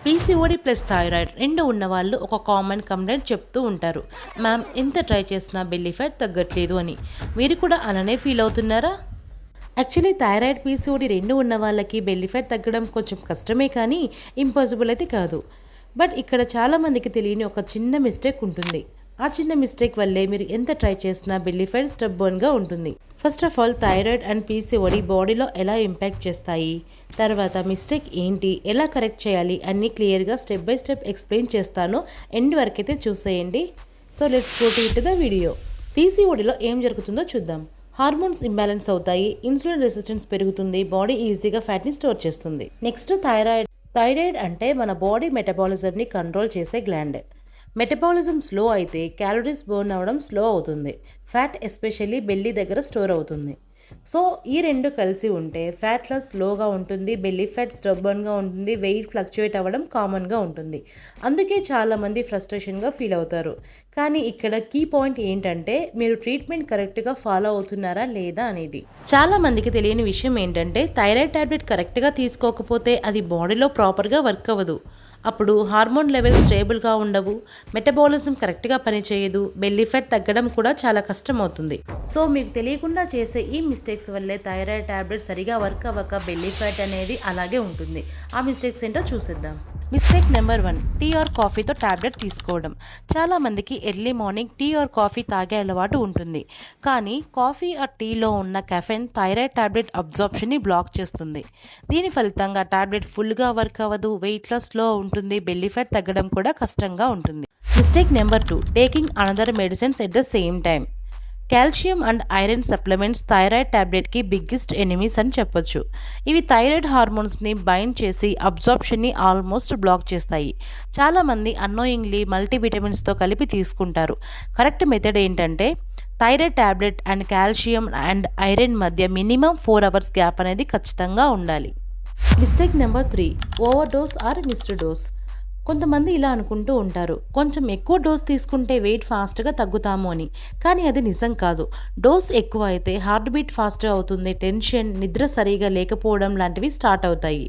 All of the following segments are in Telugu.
పీసీఓడి ప్లస్ థైరాయిడ్ రెండు ఉన్నవాళ్ళు ఒక కామన్ కంప్లైంట్ చెప్తూ ఉంటారు. మ్యామ్, ఎంత ట్రై చేసినా బెల్లీ ఫ్యాట్ తగ్గట్లేదు అని. మీరు కూడా అలానే ఫీల్ అవుతున్నారా? యాక్చువల్లీ థైరాయిడ్, పీసీఓడి రెండు ఉన్న వాళ్ళకి బెల్లీ ఫ్యాట్ తగ్గడం కొంచెం కష్టమే కానీ ఇంపాసిబుల్ అయితే కాదు. బట్ ఇక్కడ చాలామందికి తెలియని ఒక చిన్న మిస్టేక్ ఉంటుంది. ఆ చిన్న మిస్టేక్ వల్లే మీరు ఎంత ట్రై చేసినా బెల్లీ ఫ్యాట్ స్టబ్బర్న్గా ఉంటుంది. First of all, thyroid and PCOD బాడీలో ఎలా ఇంపాక్ట్ చేస్తాయి, తర్వాత మిస్టేక్ ఏంటి, ఎలా కరెక్ట్ చేయాలి అన్నీ క్లియర్గా స్టెప్ బై స్టెప్ ఎక్స్ప్లెయిన్ చేస్తాను. ఎండ్ వరకు అయితే చూసేయండి. So let's go to the video. పీసీఓడిలో ఏం జరుగుతుందో చూద్దాం. హార్మోన్స్ ఇంబ్యాలెన్స్ అవుతాయి, ఇన్సులిన్ రెసిస్టెన్స్ పెరుగుతుంది, బాడీ ఈజీగా ఫ్యాట్ని స్టోర్ చేస్తుంది. Next thyroid. థైరాయిడ్ అంటే మన బాడీ మెటబాలిజంని కంట్రోల్ చేసే గ్లాండ్. మెటబాలిజం స్లో అయితే క్యాలరీస్ బర్న్ అవ్వడం స్లో అవుతుంది. ఫ్యాట్ ఎస్పెషల్లీ బెల్లీ దగ్గర స్టోర్ అవుతుంది. సో ఈ రెండు కలిసి ఉంటే ఫ్యాట్ లాస్ స్లోగా ఉంటుంది, బెల్లీ ఫ్యాట్ స్టబ్బర్న్గా ఉంటుంది, వెయిట్ ఫ్లక్చుయేట్ అవ్వడం కామన్గా ఉంటుంది. అందుకే చాలామంది ఫ్రస్ట్రేషన్గా ఫీల్ అవుతారు. కానీ ఇక్కడ కీ పాయింట్ ఏంటంటే మీరు ట్రీట్మెంట్ కరెక్ట్గా ఫాలో అవుతున్నారా లేదా అనేది. చాలామందికి తెలియని విషయం ఏంటంటే థైరాయిడ్ టాబ్లెట్ కరెక్ట్గా తీసుకోకపోతే అది బాడీలో ప్రాపర్గా వర్క్ అవ్వదు. అప్పుడు హార్మోన్ లెవెల్ స్టేబుల్గా ఉండవు, మెటబాలిజం కరెక్ట్గా పనిచేయదు, బెల్లీ ఫ్యాట్ తగ్గడం కూడా చాలా కష్టం అవుతుంది. సో మీకు తెలియకుండా చేసే ఈ మిస్టేక్స్ వల్లే థైరాయిడ్ టాబ్లెట్ సరిగా వర్క్ అవ్వక బెల్లీ ఫ్యాట్ అనేది అలాగే ఉంటుంది. ఆ మిస్టేక్స్ ఏంటో చూసేద్దాం. మిస్టేక్ నెంబర్ 1, టీ ఆర్ కాఫీతో టాబ్లెట్ తీసుకోవడం. చాలామందికి early morning tea or coffee తాగే అలవాటు ఉంటుంది. కానీ కాఫీ ఆర్ టీలో ఉన్న కెఫెన్ థైరాయిడ్ టాబ్లెట్ అబ్జార్ప్షన్ని బ్లాక్ చేస్తుంది. దీని ఫలితంగా టాబ్లెట్ ఫుల్గా వర్క్ అవ్వదు, వెయిట్ లాస్ స్లో ఉంటుంది, బెల్లీ ఫ్యాట్ తగ్గడం కూడా కష్టంగా ఉంటుంది. Mistake number 2, taking another medicines at the same time. Calcium and iron supplements thyroid టాబ్లెట్కి బిగ్గెస్ట్ ఎనిమీస్ అని చెప్పొచ్చు. ఇవి థైరాయిడ్ హార్మోన్స్ని బైండ్ చేసి అబ్జార్ప్షన్ని ఆల్మోస్ట్ బ్లాక్ చేస్తాయి. చాలామంది అన్నోయింగ్లీ మల్టీవిటమిన్స్తో కలిపి తీసుకుంటారు. కరెక్ట్ మెథడ్ ఏంటంటే thyroid tablet and calcium and iron మధ్య మినిమం 4 hours గ్యాప్ అనేది ఖచ్చితంగా ఉండాలి. Mistake number 3, over dose or missed dose. కొంతమంది ఇలా అనుకుంటూ ఉంటారు, కొంచెం ఎక్కువ డోస్ తీసుకుంటే వెయిట్ ఫాస్ట్గా తగ్గుతాము అని. కానీ అది నిజం కాదు. డోస్ ఎక్కువ అయితే హార్ట్ బీట్ ఫాస్ట్గా అవుతుంది, టెన్షన్, నిద్ర సరిగా లేకపోవడం లాంటివి స్టార్ట్ అవుతాయి.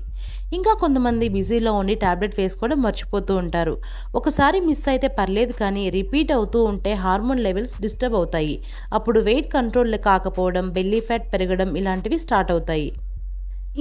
ఇంకా కొంతమంది బిజీలో ఉండి టాబ్లెట్ వేసుకోవడం మర్చిపోతూ ఉంటారు. ఒకసారి మిస్ అయితే పర్లేదు, కానీ రిపీట్ అవుతూ ఉంటే హార్మోన్ లెవెల్స్ డిస్టర్బ్ అవుతాయి. అప్పుడు వెయిట్ కంట్రోల్ కాకపోవడం, బెల్లీ ఫ్యాట్ పెరగడం ఇలాంటివి స్టార్ట్ అవుతాయి.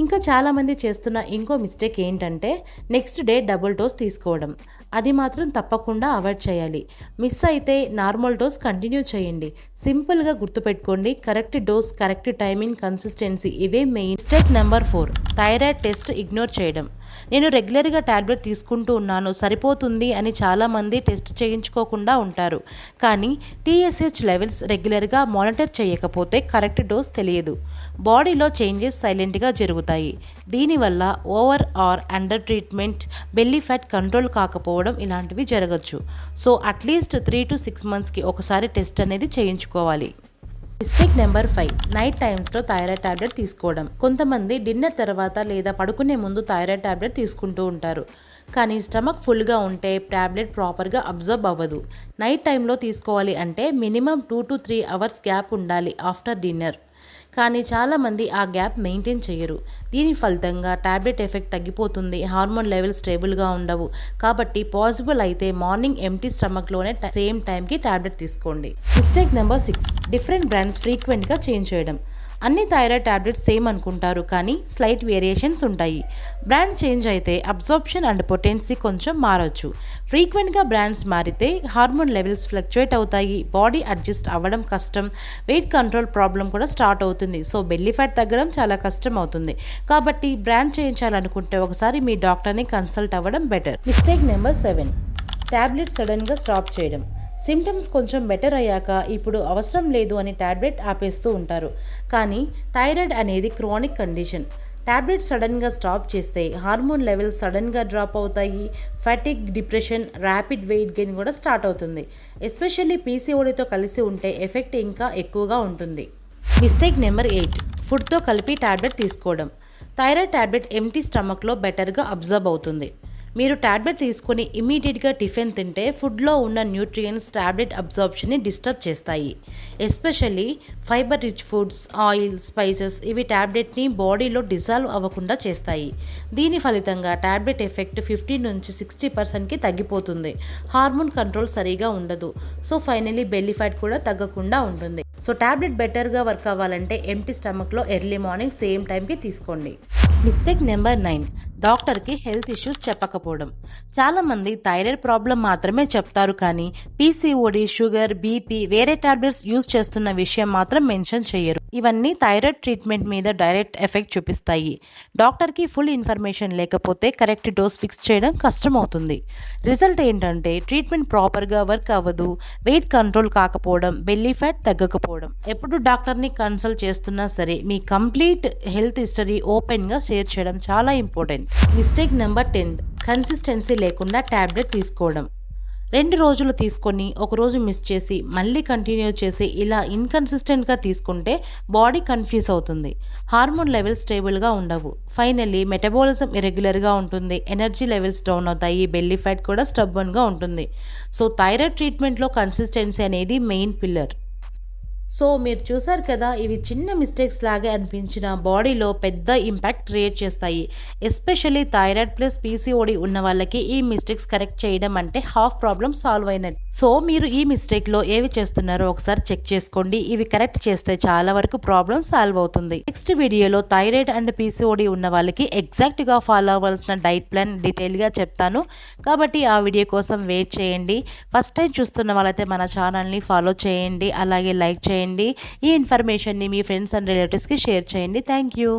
ఇంకా చాలామంది చేస్తున్న ఇంకో మిస్టేక్ ఏంటంటే నెక్స్ట్ డే డబుల్ డోస్ తీసుకోవడం. అది మాత్రం తప్పకుండా అవాయిడ్ చేయాలి. మిస్ అయితే నార్మల్ డోస్ కంటిన్యూ చేయండి. సింపుల్గా గుర్తుపెట్టుకోండి, correct dose, correct timing, consistency ఇవే main. Mistake number 4, thyroid test ignore చేయడం. నేను రెగ్యులర్గా టాబ్లెట్ తీసుకుంటూ ఉన్నాను, సరిపోతుంది అని చాలామంది టెస్ట్ చేయించుకోకుండా ఉంటారు. కానీ టీఎస్హెచ్ లెవెల్స్ రెగ్యులర్గా మానిటర్ చేయకపోతే కరెక్ట్ డోస్ తెలియదు. బాడీలో చేంజెస్ సైలెంట్గా జరుగుతాయి. దీనివల్ల over or under treatment, belly fat control కాకపోవడం ఇలాంటివి జరగచ్చు. సో అట్లీస్ట్ 3 to 6 monthsకి ఒకసారి టెస్ట్ అనేది చేయించుకోవాలి. మిస్టేక్ నెంబర్ 5, నైట్ టైమ్స్లో థైరాయిడ్ టాబ్లెట్ తీసుకోవడం. కొంతమంది డిన్నర్ తర్వాత లేదా పడుకునే ముందు థైరాయిడ్ టాబ్లెట్ తీసుకుంటూ ఉంటారు. కానీ స్టమక్ ఫుల్గా ఉంటే టాబ్లెట్ ప్రాపర్గా అబ్జర్బ్ అవ్వదు. నైట్ టైంలో తీసుకోవాలి అంటే మినిమం 2 to 3 hours గ్యాప్ ఉండాలి ఆఫ్టర్ డిన్నర్. కానీ చాలామంది ఆ గ్యాప్ మెయింటైన్ చేయరు. దీని ఫలితంగా టాబ్లెట్ ఎఫెక్ట్ తగ్గిపోతుంది, హార్మోన్ లెవెల్ స్టేబుల్గా ఉండవు. కాబట్టి పాసిబుల్ అయితే మార్నింగ్ ఎంటీ స్టమక్లోనే సేమ్ టైంకి టాబ్లెట్ తీసుకోండి. మిస్టేక్ నెంబర్ 6, డిఫరెంట్ బ్రాండ్స్ ఫ్రీక్వెంట్గా చేంజ్ చేయడం. అన్ని థైరాయిడ్ టాబ్లెట్స్ సేమ్ అనుకుంటారు, కానీ స్లైట్ వేరియేషన్స్ ఉంటాయి. బ్రాండ్ చేంజ్ అయితే అబ్జార్ప్షన్ అండ్ పొటెన్సీ కొంచెం మారచ్చు. ఫ్రీక్వెంట్గా బ్రాండ్స్ మారితే హార్మోన్ లెవెల్స్ ఫ్లక్చుయేట్ అవుతాయి, బాడీ అడ్జస్ట్ అవ్వడం కష్టం, వెయిట్ కంట్రోల్ ప్రాబ్లం కూడా స్టార్ట్ అవుతుంది. సో బెల్లీ ఫ్యాట్ తగ్గడం చాలా కష్టం అవుతుంది. కాబట్టి బ్రాండ్ చేయించాలనుకుంటే ఒకసారి మీ డాక్టర్ని కన్సల్ట్ అవ్వడం బెటర్. మిస్టేక్ నెంబర్ 7, టాబ్లెట్ సడన్గా స్టాప్ చేయడం. సిమ్టమ్స్ కొంచెం బెటర్ అయ్యాక ఇప్పుడు అవసరం లేదు అని టాబ్లెట్ ఆపేస్తూ ఉంటారు. కానీ థైరాయిడ్ అనేది క్రానిక్ కండిషన్. టాబ్లెట్ సడన్గా స్టాప్ చేస్తే హార్మోన్ లెవెల్స్ సడన్గా డ్రాప్ అవుతాయి, fatigue, depression, rapid weight gain కూడా స్టార్ట్ అవుతుంది. ఎస్పెషల్లీ పీసీఓడితో కలిసి ఉంటే ఎఫెక్ట్ ఇంకా ఎక్కువగా ఉంటుంది. మిస్టేక్ నెంబర్ 8, ఫుడ్తో కలిపి టాబ్లెట్ తీసుకోవడం. థైరాయిడ్ టాబ్లెట్ ఎంటీ స్టమక్లో బెటర్గా అబ్జర్బ్ అవుతుంది. మీరు టాబ్లెట్ తీసుకొని ఇమీడియట్గా టిఫిన్ తింటే ఫుడ్లో ఉన్న న్యూట్రియంట్స్ టాబ్లెట్ అబ్జార్ప్షన్ని డిస్టర్బ్ చేస్తాయి. Especially fibre rich foods, oil, spices ఇవి టాబ్లెట్ని బాడీలో డిజాల్వ్ అవ్వకుండా చేస్తాయి. దీని ఫలితంగా టాబ్లెట్ ఎఫెక్ట్ 50 నుంచి 60%కి తగ్గిపోతుంది. హార్మోన్ కంట్రోల్ సరిగా ఉండదు. సో ఫైనలీ బెల్లీ ఫ్యాట్ కూడా తగ్గకుండా ఉంటుంది. సో టాబ్లెట్ బెటర్గా వర్క్ అవ్వాలంటే ఎంప్టీ స్టమక్లో ఎర్లీ మార్నింగ్ సేమ్ టైంకి తీసుకోండి. మిస్టేక్ నెంబర్ 9, డాక్టర్కి హెల్త్ ఇష్యూస్ చెప్పకపోవడం. చాలామంది థైరాయిడ్ ప్రాబ్లం మాత్రమే చెప్తారు, కానీ పీసీఓడి, షుగర్, బీపీ, వేరే టాబ్లెట్స్ యూజ్ చేస్తున్న విషయం మాత్రం మెన్షన్ చేయరు. ఇవన్నీ థైరాయిడ్ ట్రీట్మెంట్ మీద డైరెక్ట్ ఎఫెక్ట్ చూపిస్తాయి. డాక్టర్కి ఫుల్ ఇన్ఫర్మేషన్ లేకపోతే కరెక్ట్ డోస్ ఫిక్స్ చేయడం కష్టం అవుతుంది. రిజల్ట్ ఏంటంటే ట్రీట్మెంట్ ప్రాపర్గా వర్క్ అవ్వదు, వెయిట్ కంట్రోల్ కాకపోవడం, బెల్లీ ఫ్యాట్ తగ్గకపోవడం. ఎప్పుడు డాక్టర్ని కన్సల్ట్ చేస్తున్నా సరే మీ కంప్లీట్ హెల్త్ హిస్టరీ ఓపెన్గా షేర్ చేయడం చాలా ఇంపార్టెంట్. మిస్టేక్ నెంబర్ 10, కన్సిస్టెన్సీ లేకుండా టాబ్లెట్ తీసుకోవడం. 2 రోజులు తీసుకొని ఒకరోజు మిస్ చేసి మళ్ళీ కంటిన్యూ చేసి ఇలా ఇన్కన్సిస్టెంట్గా తీసుకుంటే బాడీ కన్ఫ్యూజ్ అవుతుంది. హార్మోన్ లెవెల్స్ స్టేబుల్గా ఉండవు. ఫైనల్లీ మెటబాలిజం ఇరెగ్యులర్గా ఉంటుంది, ఎనర్జీ లెవెల్స్ డౌన్ అవుతాయి, బెల్లీ ఫ్యాట్ కూడా స్టబ్బన్గా ఉంటుంది. సో థైరాయిడ్ ట్రీట్మెంట్లో కన్సిస్టెన్సీ అనేది మెయిన్ పిల్లర్. సో మీరు చూసారు కదా, ఇవి చిన్న మిస్టేక్స్ లాగే అనిపించిన బాడీలో పెద్ద ఇంపాక్ట్ క్రియేట్ చేస్తాయి. ఎస్పెషల్లీ థైరాయిడ్ ప్లస్ పీసీఓడి ఉన్న వాళ్ళకి ఈ మిస్టేక్స్ కరెక్ట్ చేయడం అంటే హాఫ్ ప్రాబ్లమ్ సాల్వ్ అయినట్టు. సో మీరు ఈ మిస్టేక్లో ఏవి చేస్తున్నారో ఒకసారి చెక్ చేసుకోండి. ఇవి కరెక్ట్ చేస్తే చాలా వరకు ప్రాబ్లమ్ సాల్వ్ అవుతుంది. నెక్స్ట్ వీడియోలో థైరాయిడ్ అండ్ పీసీఓడి ఉన్న వాళ్ళకి ఎగ్జాక్ట్గా ఫాలో అవ్వాల్సిన డైట్ ప్లాన్ డీటెయిల్గా చెప్తాను, కాబట్టి ఆ వీడియో కోసం వెయిట్ చేయండి. ఫస్ట్ టైం చూస్తున్న వాళ్ళైతే మన ఛానల్ని ఫాలో చేయండి, అలాగే లైక్ చేయండి. ఈ ఇన్ఫర్మేషన్ని మీ ఫ్రెండ్స్ అండ్ రిలేటివ్స్కి షేర్ చేయండి. Thank you.